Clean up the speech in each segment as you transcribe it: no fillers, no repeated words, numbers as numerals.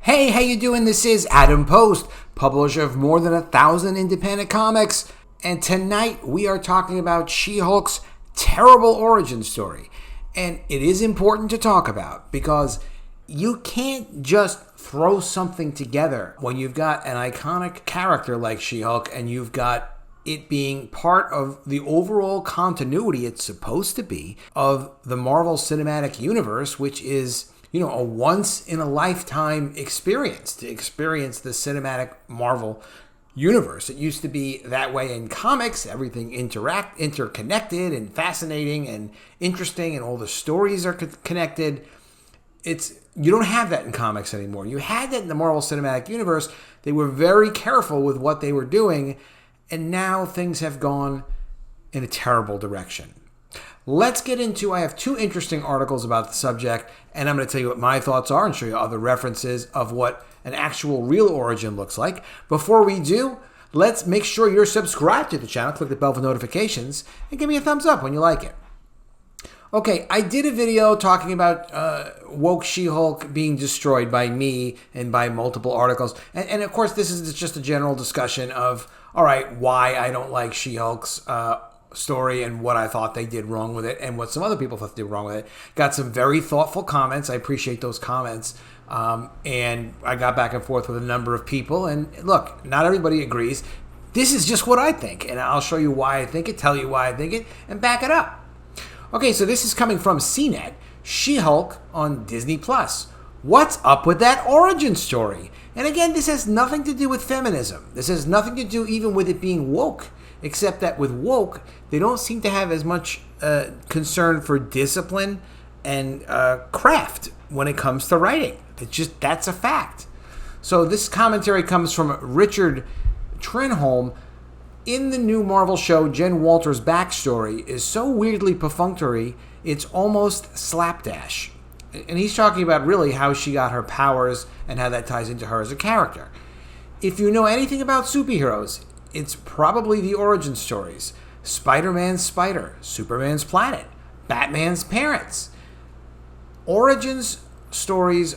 Hey, how you doing? This is Adam Post, publisher of more than 1,000 independent comics, and tonight we are talking about She-Hulk's terrible origin story. And it is important to talk about because you can't just throw something together when you've got an iconic character like She-Hulk and you've got it being part of the overall continuity it's supposed to be of the Marvel Cinematic Universe, which is a once-in-a-lifetime experience to experience the cinematic Marvel universe. It used to be that way in comics. Everything interconnected and fascinating and interesting, and all the stories are connected. You don't have that in comics anymore. You had that in the Marvel Cinematic Universe. They were very careful with what they were doing, and now things have gone in a terrible direction. Let's get into, I have two interesting articles about the subject, and I'm going to tell you what my thoughts are and show you other references of what an actual real origin looks like. Before we do, let's make sure you're subscribed to the channel. Click the bell for notifications and give me a thumbs up when you like it. Okay, I did a video talking about woke She-Hulk being destroyed by me and by multiple articles. And of course, this is just a general discussion of, all right, why I don't like She-Hulk's story and what I thought they did wrong with it and what some other people thought they did wrong with it. Got some very thoughtful comments. I appreciate those comments. And I got back and forth with a number of people. And look, not everybody agrees. This is just what I think. And I'll show you why I think it, tell you why I think it, and back it up. Okay, so this is coming from CNET. She-Hulk on Disney+. What's up with that origin story? And again, this has nothing to do with feminism. This has nothing to do even with it being woke. Except that with woke, they don't seem to have as much concern for discipline and craft when it comes to writing. That's a fact. So this commentary comes from Richard Trenholm. In the new Marvel show, Jen Walters' backstory is so weirdly perfunctory, it's almost slapdash. And he's talking about really how she got her powers and how that ties into her as a character. If you know anything about superheroes, it's probably the origin stories. Spider-Man's spider, Superman's planet, Batman's parents. Origins stories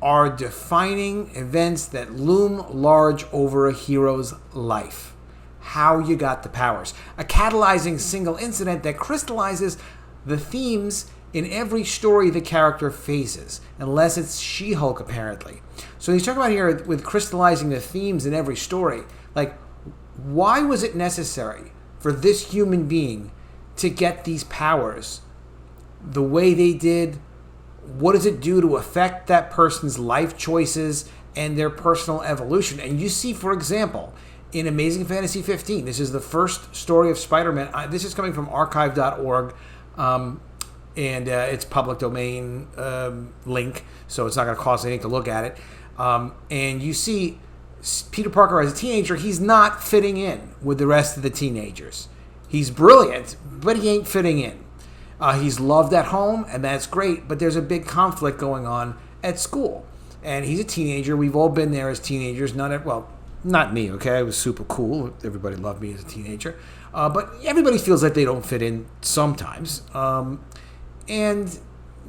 are defining events that loom large over a hero's life. How you got the powers. A catalyzing single incident that crystallizes the themes in every story the character faces, unless it's She-Hulk, apparently. So he's talking about here with crystallizing the themes in every story. Like, why was it necessary for this human being to get these powers the way they did? What does it do to affect that person's life choices and their personal evolution? And you see, for example, in Amazing Fantasy 15, this is the first story of Spider-Man. This is coming from archive.org, and it's public domain link, so it's not going to cost anything to look at it. And you see Peter Parker as a teenager, he's not fitting in with the rest of the teenagers. He's brilliant, but he ain't fitting in. He's loved at home, and that's great, but there's a big conflict going on at school. And he's a teenager. We've all been there as teenagers. Not me, okay? I was super cool. Everybody loved me as a teenager. But everybody feels like they don't fit in sometimes. And,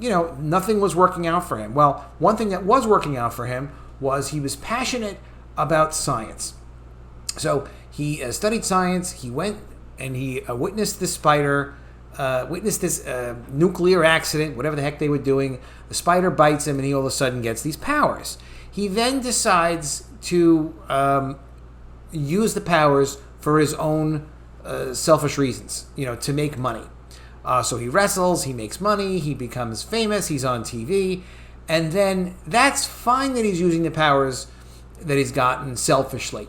nothing was working out for him. Well, one thing that was working out for him was he was passionate about science. So he studied science. He went and he witnessed this nuclear accident, whatever the heck they were doing. The spider bites him and he all of a sudden gets these powers. He then decides to use the powers for his own selfish reasons, to make money. So he wrestles, he makes money, he becomes famous, he's on TV. And then that's fine that he's using the powers that he's gotten selfishly,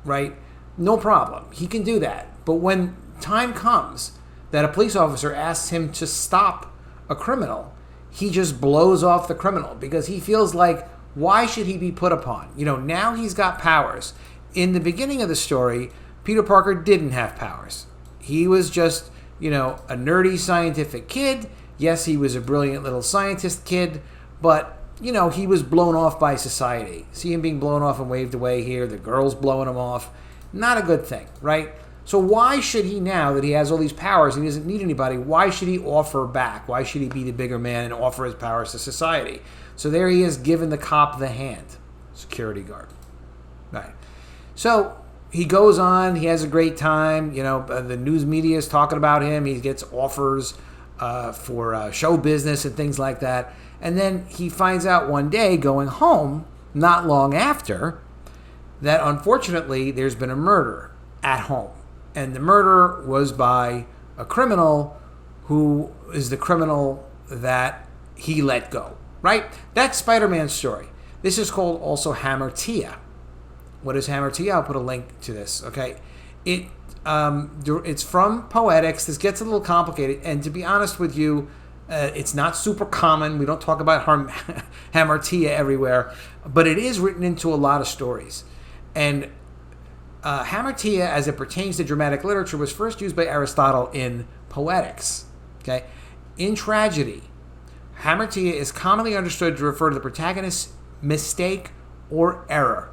right? No problem. He can do that. But when time comes that a police officer asks him to stop a criminal, he just blows off the criminal because he feels like, why should he be put upon? Now he's got powers. In the beginning of the story, Peter Parker didn't have powers. He was just, a nerdy scientific kid. Yes, he was a brilliant little scientist kid, but he was blown off by society. See him being blown off and waved away here. The girl's blowing him off. Not a good thing, right? So why should he, now that he has all these powers and he doesn't need anybody, why should he offer back? Why should he be the bigger man and offer his powers to society? So there he is, giving the cop the hand. security guard. Right. So he goes on. He has a great time. The news media is talking about him. He gets offers for show business and things like that. And then he finds out one day going home, not long after, that unfortunately there's been a murder at home. And the murder was by a criminal who is the criminal that he let go, right? That's Spider-Man's story. This is called also Hamartia. What is Hamartia? I'll put a link to this, okay? It's from Poetics. This gets a little complicated, and to be honest with you, it's not super common. We don't talk about Hamartia everywhere, but it is written into a lot of stories. And Hamartia, as it pertains to dramatic literature, was first used by Aristotle in Poetics. Okay, in tragedy, Hamartia is commonly understood to refer to the protagonist's mistake or error,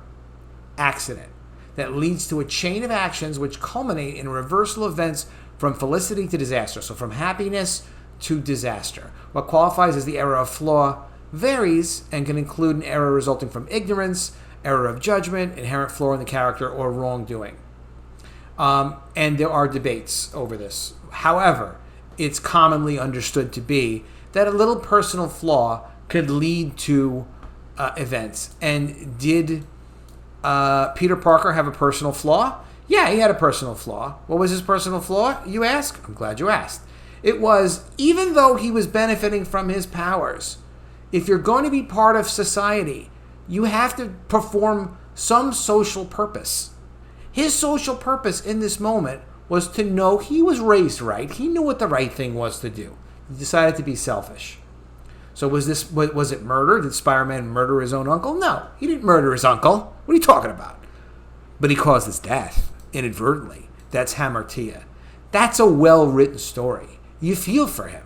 accident, that leads to a chain of actions which culminate in a reversal of events from felicity to disaster. So from happiness to disaster. What qualifies as the error of flaw varies and can include an error resulting from ignorance, error of judgment, inherent flaw in the character, or wrongdoing. And there are debates over this. However, it's commonly understood to be that a little personal flaw could lead to events. And did Peter Parker have a personal flaw? Yeah, he had a personal flaw. What was his personal flaw, you ask? I'm glad you asked. It was, even though he was benefiting from his powers, if you're going to be part of society, you have to perform some social purpose. His social purpose in this moment was to know he was raised right. He knew what the right thing was to do. He decided to be selfish. So was it murder? Did Spider-Man murder his own uncle? No, he didn't murder his uncle. What are you talking about? But he caused his death inadvertently. That's Hamartia. That's a well-written story. You feel for him.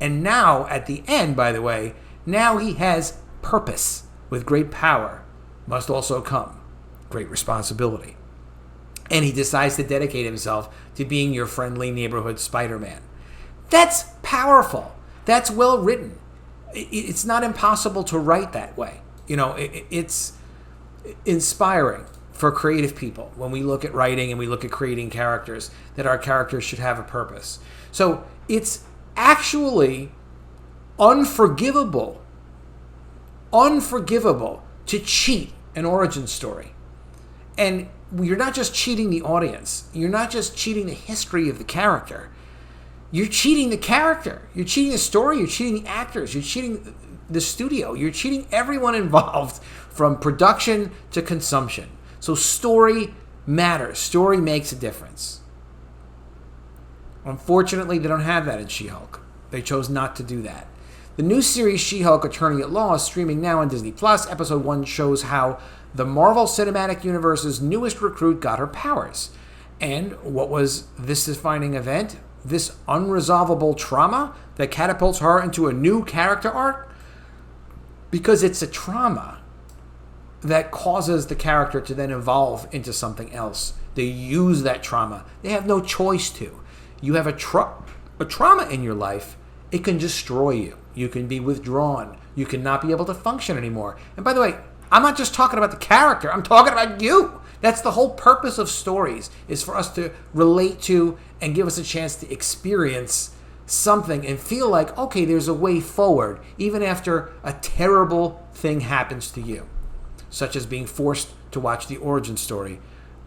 And now, at the end, by the way, now he has purpose. With great power must also come great responsibility. And he decides to dedicate himself to being your friendly neighborhood Spider-Man. That's powerful. That's well written. It's not impossible to write that way. It's inspiring for creative people when we look at writing and we look at creating characters, that our characters should have a purpose. So it's actually unforgivable to cheat an origin story. And you're not just cheating the audience. You're not just cheating the history of the character. You're cheating the character. You're cheating the story. You're cheating the actors. You're cheating the studio. You're cheating everyone involved from production to consumption. So story matters. Story makes a difference. Unfortunately, they don't have that in She-Hulk. They chose not to do that. The new series She-Hulk Attorney at Law is streaming now on Disney+. Episode 1 shows how the Marvel Cinematic Universe's newest recruit got her powers. And what was this defining event? This unresolvable trauma that catapults her into a new character arc? Because it's a trauma that causes the character to then evolve into something else. They use that trauma. They have no choice to. You have a trauma in your life, it can destroy you. You can be withdrawn. You cannot be able to function anymore. And by the way, I'm not just talking about the character. I'm talking about you. That's the whole purpose of stories, is for us to relate to and give us a chance to experience something and feel like, okay, there's a way forward, even after a terrible thing happens to you, such as being forced to watch the origin story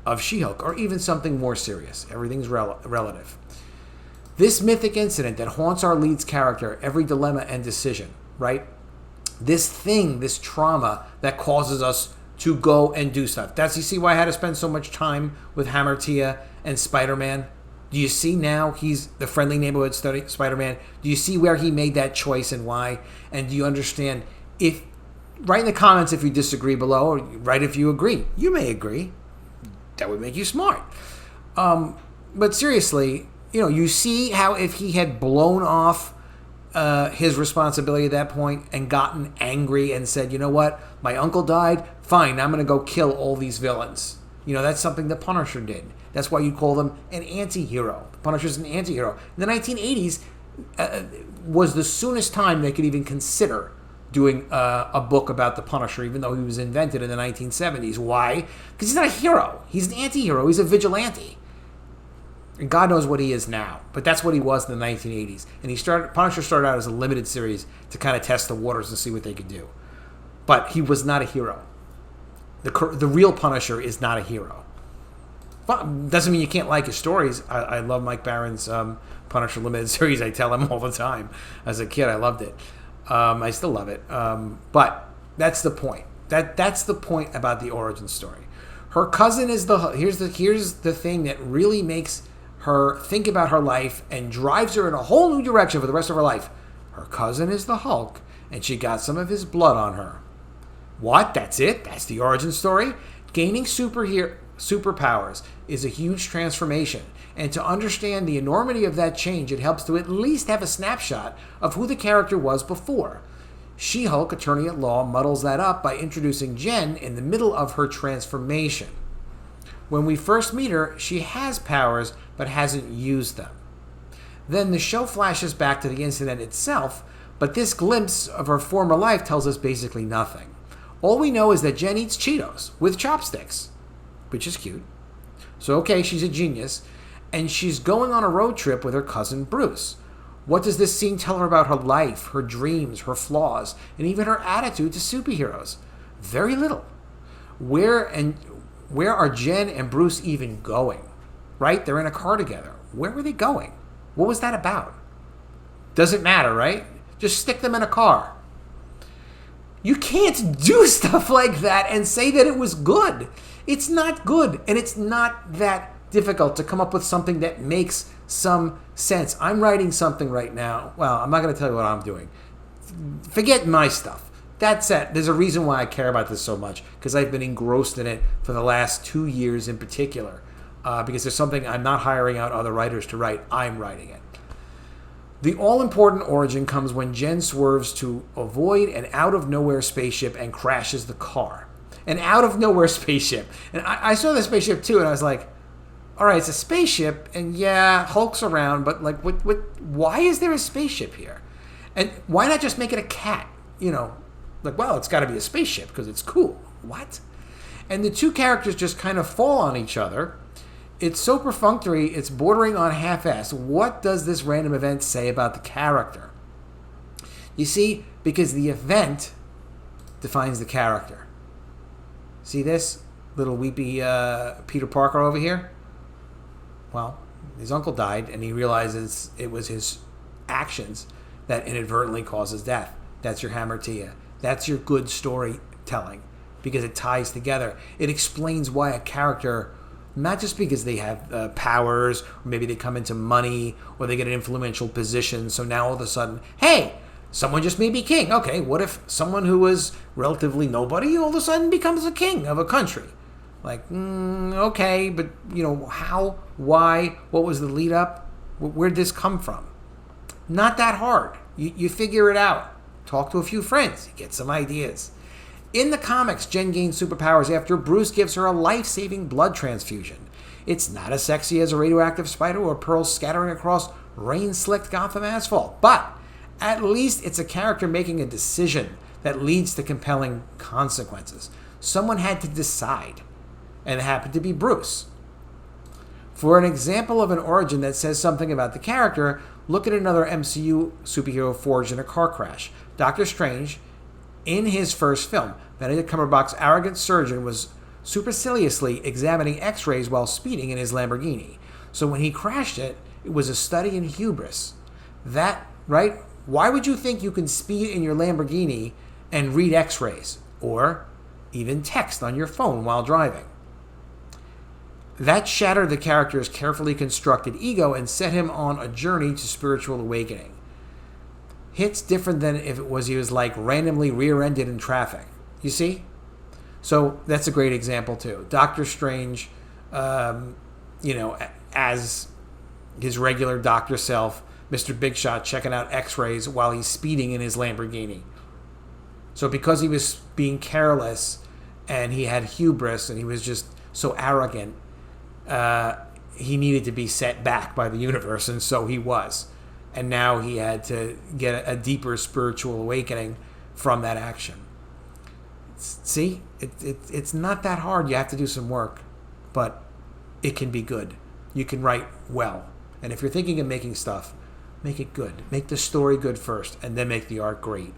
of She-Hulk, or even something more serious. Everything's relative. This mythic incident that haunts our lead's character, every dilemma and decision, right? This thing, this trauma that causes us to go and do stuff. You see why I had to spend so much time with Hamartia and Spider-Man? Do you see now he's the friendly neighborhood Spider-Man? Do you see where he made that choice and why? And do you understand? Write in the comments if you disagree below, or write if you agree. You may agree. That would make you smart. But seriously, you see how if he had blown off his responsibility at that point and gotten angry and said, you know what, my uncle died, fine, I'm going to go kill all these villains. That's something the Punisher did. That's why you call them an anti-hero. The Punisher's an anti-hero. In the 1980s was the soonest time they could even consider doing a book about the Punisher, even though he was invented in the 1970s. Why? Because he's not a hero. He's an anti-hero. He's a vigilante. And God knows what he is now, but that's what he was in the 1980s. And Punisher started out as a limited series to kind of test the waters and see what they could do. But he was not a hero. The real Punisher is not a hero. But doesn't mean you can't like his stories. I love Mike Barron's Punisher limited series. I tell him all the time. As a kid, I loved it. I still love it. But that's the point. That's the point about the origin story. Her cousin is here's the thing that really makes her think about her life and drives her in a whole new direction for the rest of her life. Her cousin is the Hulk, and she got some of his blood on her. What? That's it? That's the origin story? Gaining superpowers is a huge transformation, and to understand the enormity of that change, it helps to at least have a snapshot of who the character was before. She-Hulk, attorney at law, muddles that up by introducing Jen in the middle of her transformation. When we first meet her, she has powers, but hasn't used them. Then the show flashes back to the incident itself, but this glimpse of her former life tells us basically nothing. All we know is that Jen eats Cheetos with chopsticks, which is cute. So okay, she's a genius, and she's going on a road trip with her cousin Bruce. What does this scene tell her about her life, her dreams, her flaws, and even her attitude to superheroes? Very little. Where are Jen and Bruce even going? Right? They're in a car together. Where were they going? What was that about? Doesn't matter, right? Just stick them in a car. You can't do stuff like that and say that it was good. It's not good, and it's not that difficult to come up with something that makes some sense. I'm writing something right now. Well, I'm not going to tell you what I'm doing. Forget my stuff. That's it. There's a reason why I care about this so much, because I've been engrossed in it for the last 2 years in particular, because there's something I'm not hiring out other writers to write. I'm writing it. The all-important origin comes when Jen swerves to avoid an out-of-nowhere spaceship and crashes the car. An out-of-nowhere spaceship. And I saw the spaceship too, and I was like, all right, it's a spaceship, and yeah, Hulk's around, but like, why is there a spaceship here? And why not just make it a cat? You know, like, well, it's got to be a spaceship because it's cool. What? And the two characters just kind of fall on each other. It's so perfunctory, it's bordering on half-assed. What does this random event say about the character? You see, because the event defines the character. See this little weepy Peter Parker over here? Well, his uncle died, and he realizes it was his actions that inadvertently caused his death. That's your Hamartia. That's your good storytelling, because it ties together. It explains why a character, not just because they have powers, or maybe they come into money, or they get an influential position, so now all of a sudden, hey, someone just made me king. Okay, what if someone who was relatively nobody all of a sudden becomes a king of a country? Like, okay, but, you know, how, why, what was the lead up? Where'd this come from? Not that hard. You figure it out. Talk to a few friends. You get some ideas. In the comics, Jen gains superpowers after Bruce gives her a life-saving blood transfusion. It's not as sexy as a radioactive spider or pearls scattering across rain-slicked Gotham asphalt, but at least it's a character making a decision that leads to compelling consequences. Someone had to decide, and it happened to be Bruce. For an example of an origin that says something about the character, look at another MCU superhero forged in a car crash. Doctor Strange, in his first film, Benedict Cumberbatch's arrogant surgeon was superciliously examining x-rays while speeding in his Lamborghini. So when he crashed it, it was a study in hubris. That, right? Why would you think you can speed in your Lamborghini and read x-rays? Or even text on your phone while driving? That shattered the character's carefully constructed ego and set him on a journey to spiritual awakening. Hits different than if he was like randomly rear-ended in traffic. You see? So that's a great example too. Doctor Strange, as his regular doctor self, Mr. Big Shot checking out x-rays while he's speeding in his Lamborghini. So because he was being careless and he had hubris and he was just so arrogant, he needed to be set back by the universe, and so he was. And now he had to get a deeper spiritual awakening from that action. See, it's not that hard. You have to do some work, but it can be good. You can write well. And if you're thinking of making stuff, make it good. Make the story good first, and then make the art great.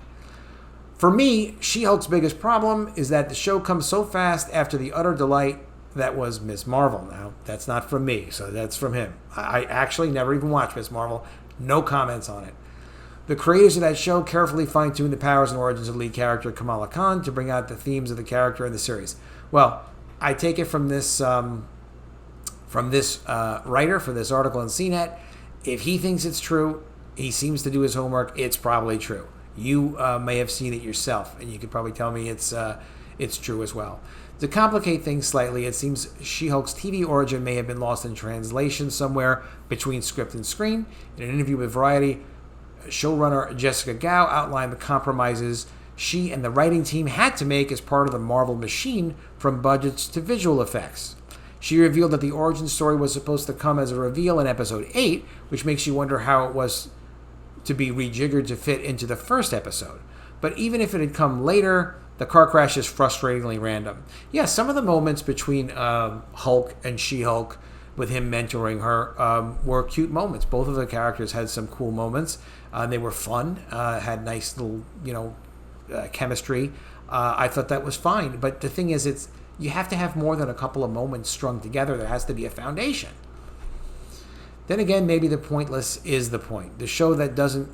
For me, She-Hulk's biggest problem is that the show comes so fast after the utter delight that was Ms. Marvel. Now, that's not from me, so that's from him. I actually never even watched Ms. Marvel. No comments on it. The creators of that show carefully fine-tuned the powers and origins of lead character Kamala Khan to bring out the themes of the character in the series. Well, I take it from this writer for this article in CNET. If he thinks it's true, he seems to do his homework. It's probably true. You may have seen it yourself, and you could probably tell me it's true as well. To complicate things slightly, it seems She-Hulk's TV origin may have been lost in translation somewhere between script and screen. In an interview with Variety, showrunner Jessica Gao outlined the compromises she and the writing team had to make as part of the Marvel machine, from budgets to visual effects. She revealed that the origin story was supposed to come as a reveal in episode 8, which makes you wonder how it was to be rejiggered to fit into the first episode. But even if it had come later, the car crash is frustratingly random. Yeah, some of the moments between Hulk and She-Hulk, with him mentoring her, were cute moments. Both of the characters had some cool moments. They were fun, had nice little, chemistry. I thought that was fine. But the thing is, you have to have more than a couple of moments strung together. There has to be a foundation. Then again, maybe the pointless is the point. The show that doesn't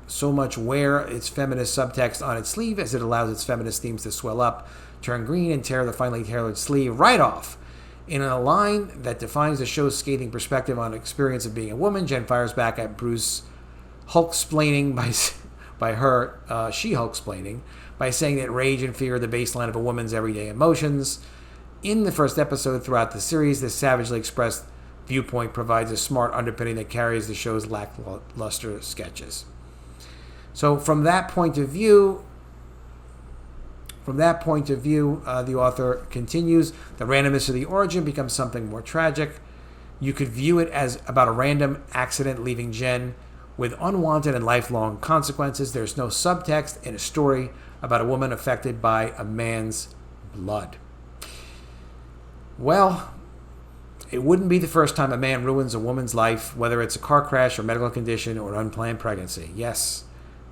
so much wear its feminist subtext on its sleeve as it allows its feminist themes to swell up, turn green, and tear the finely tailored sleeve right off. In a line that defines the show's scathing perspective on the experience of being a woman, Jen fires back at Bruce Hulk-splaining by her She-Hulk-splaining by saying that rage and fear are the baseline of a woman's everyday emotions. In the first episode throughout the series, this savagely expressed viewpoint provides a smart underpinning that carries the show's lackluster sketches. So from that point of view, the author continues, the randomness of the origin becomes something more tragic. You could view it as about a random accident leaving Jen with unwanted and lifelong consequences. There's no subtext in a story about a woman affected by a man's blood. Well, it wouldn't be the first time a man ruins a woman's life, whether it's a car crash or medical condition or an unplanned pregnancy. Yes,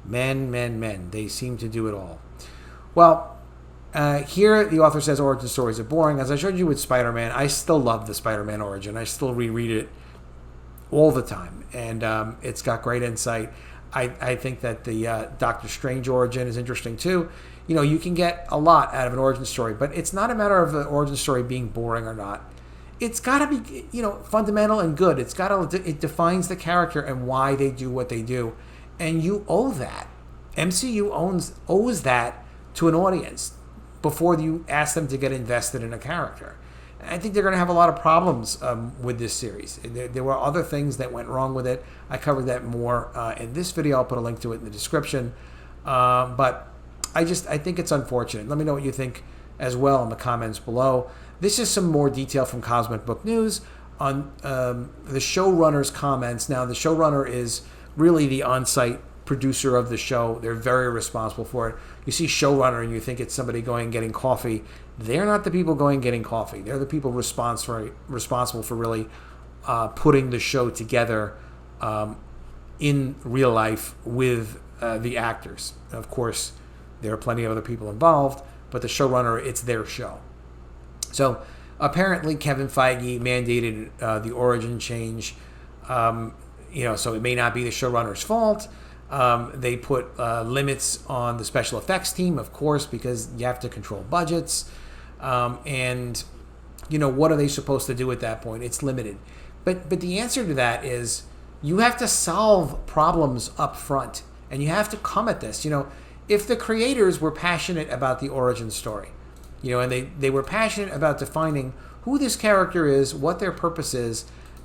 men. They seem to do it all. Well, here the author says origin stories are boring. As I showed you with Spider-Man, I still love the Spider-Man origin. I still reread it all the time, and it's got great insight. I think that the Doctor Strange origin is interesting too. You can get a lot out of an origin story, but it's not a matter of the origin story being boring or not. It's got to be, fundamental and good. It defines the character and why they do what they do, and you owe that. MCU owes that to an audience before you ask them to get invested in a character. I think they're going to have a lot of problems with this series. There were other things that went wrong with it. I covered that more in this video. I'll put a link to it in the description. But I think it's unfortunate. Let me know what you think as well in the comments below. This is some more detail from Cosmic Book News on the showrunner's comments. Now, the showrunner is really the on-site producer of the show. They're very responsible for it. You see showrunner and you think it's somebody going and getting coffee. They're not the people going and getting coffee. They're the people responsible for really putting the show together in real life with the actors. Of course, there are plenty of other people involved, but the showrunner, it's their show. So apparently Kevin Feige mandated the origin change, so it may not be the showrunner's fault. They put limits on the special effects team, of course, because you have to control budgets. And what are they supposed to do at that point? It's limited. But the answer to that is you have to solve problems up front, and you have to come at this. If the creators were passionate about the origin story, and they were passionate about defining who this character is, what their purpose is,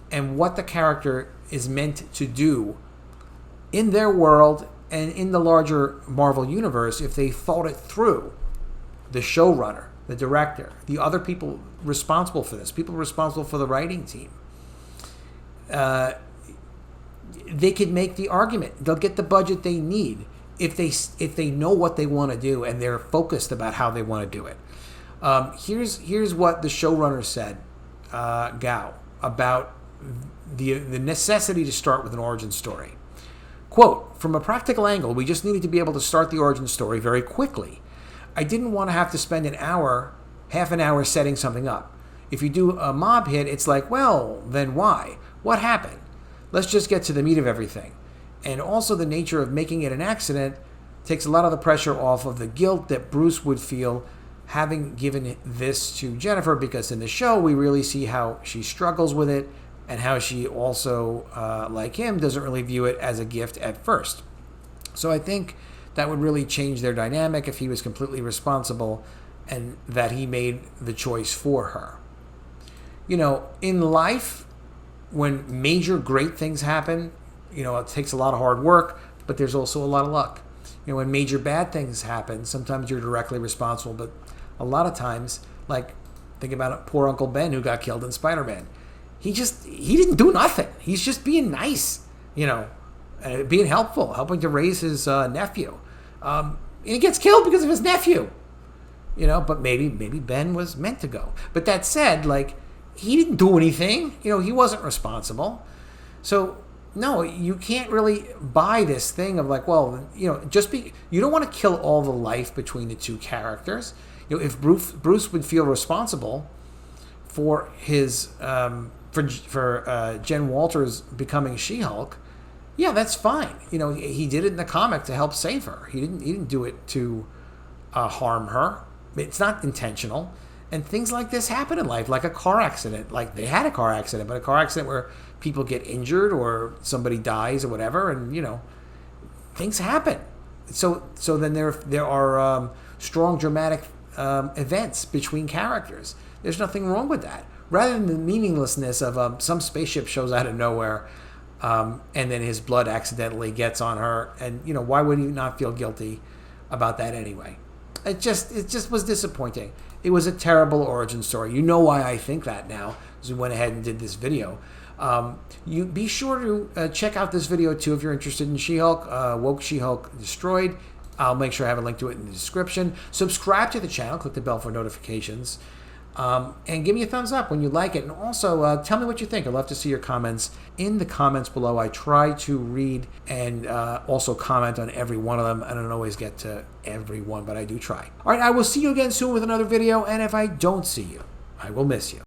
and what the character is meant to do in their world and in the larger Marvel universe, if they thought it through, the showrunner, the director, the other people responsible for this, people responsible for the writing team, they could make the argument. They'll get the budget they need. if they know what they want to do and they're focused about how they want to do it. Here's what the showrunner said, Gao, about the necessity to start with an origin story. Quote, "From a practical angle, we just needed to be able to start the origin story very quickly. I didn't want to have to spend half an hour setting something up. If you do a mob hit, it's like, well, then why? What happened? Let's just get to the meat of everything. And also the nature of making it an accident takes a lot of the pressure off of the guilt that Bruce would feel having given this to Jennifer, because in the show we really see how she struggles with it and how she also, like him, doesn't really view it as a gift at first. So I think that would really change their dynamic if he was completely responsible and that he made the choice for her. You know, in life, when major great things happen, you know, it takes a lot of hard work, but there's also a lot of luck. You know, when major bad things happen, sometimes you're directly responsible, but a lot of times, like, think about it, poor Uncle Ben who got killed in Spider-Man. He didn't do nothing. He's just being nice, you know, being helpful, helping to raise his nephew. And he gets killed because of his nephew, you know, but maybe Ben was meant to go. But that said, like, he didn't do anything. You know, he wasn't responsible. So, no, you can't really buy this thing of like, well, you know, you don't want to kill all the life between the two characters. You know, if Bruce would feel responsible for his for Jen Walters becoming She-Hulk, yeah, that's fine. You know, he did it in the comic to help save her. He didn't do it to harm her. It's not intentional. And things like this happen in life, like a car accident. Like, they had a car accident, but a car accident where people get injured or somebody dies or whatever, and, you know, things happen. So then there are strong dramatic events between characters. There's nothing wrong with that. Rather than the meaninglessness of some spaceship shows out of nowhere, and then his blood accidentally gets on her, and, you know, why would he not feel guilty about that anyway? It just was disappointing. It was a terrible origin story. You know why I think that now, because we went ahead and did this video. You be sure to check out this video too if you're interested in She-Hulk, Woke She-Hulk Destroyed. I'll make sure I have a link to it in the description. Subscribe to the channel, click the bell for notifications, and give me a thumbs up when you like it. And also tell me what you think. I'd love to see your comments in the comments below. I try to read and also comment on every one of them. I don't always get to every one, but I do try. All right, I will see you again soon with another video, and if I don't see you, I will miss you.